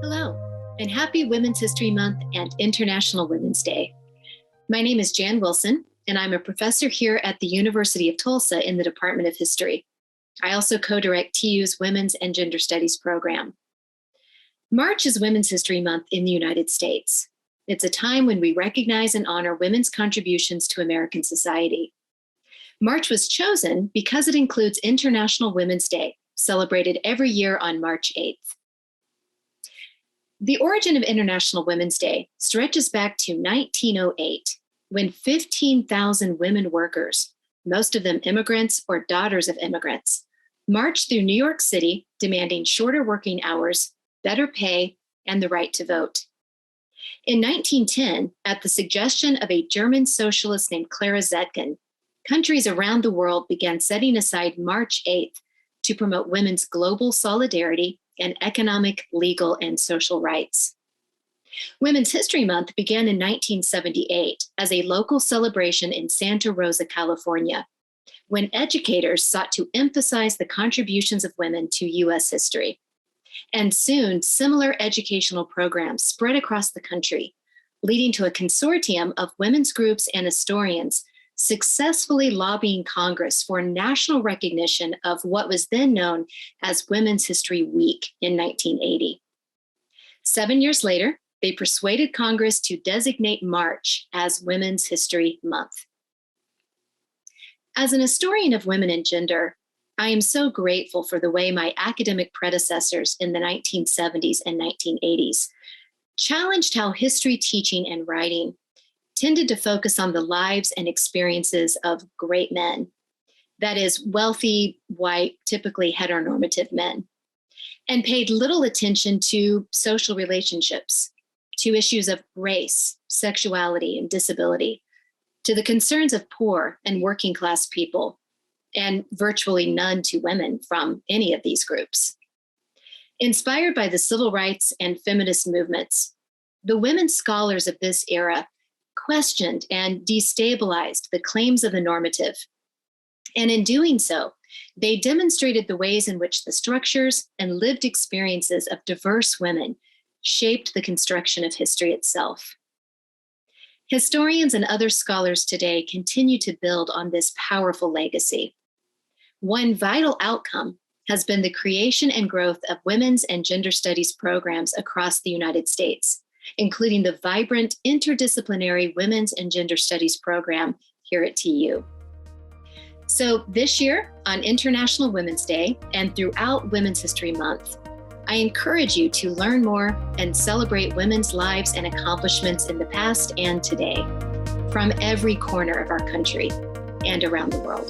Hello, and happy Women's History Month and International Women's Day. My name is Jan Wilson, and I'm a professor here at the University of Tulsa in the Department of History. I also co-direct TU's Women's and Gender Studies program. March is Women's History Month in the United States. It's a time when we recognize and honor women's contributions to American society. March was chosen because it includes International Women's Day, celebrated every year on March 8th. The origin of International Women's Day stretches back to 1908, when 15,000 women workers, most of them immigrants or daughters of immigrants, marched through New York City demanding shorter working hours, better pay, and the right to vote. In 1910, at the suggestion of a German socialist named Clara Zetkin, countries around the world began setting aside March 8th to promote women's global solidarity and economic, legal, and social rights. Women's History Month began in 1978 as a local celebration in Santa Rosa, California, when educators sought to emphasize the contributions of women to U.S. history. And soon, similar educational programs spread across the country, leading to a consortium of women's groups and historians successfully lobbying Congress for national recognition of what was then known as Women's History Week in 1980. 7 years later, they persuaded Congress to designate March as Women's History Month. As an historian of women and gender, I am so grateful for the way my academic predecessors in the 1970s and 1980s challenged how history teaching and writing tended to focus on the lives and experiences of great men. That is, wealthy, white, typically heteronormative men, and paid little attention to social relationships, to issues of race, sexuality, and disability, to the concerns of poor and working class people, and virtually none to women from any of these groups. Inspired by the civil rights and feminist movements, the women scholars of this era questioned and destabilized the claims of the normative. And in doing so, they demonstrated the ways in which the structures and lived experiences of diverse women shaped the construction of history itself. Historians and other scholars today continue to build on this powerful legacy. One vital outcome has been the creation and growth of women's and gender studies programs across the United States, including the vibrant interdisciplinary Women's and Gender Studies program here at TU. So this year, on International Women's Day and throughout Women's History Month, I encourage you to learn more and celebrate women's lives and accomplishments in the past and today, from every corner of our country and around the world.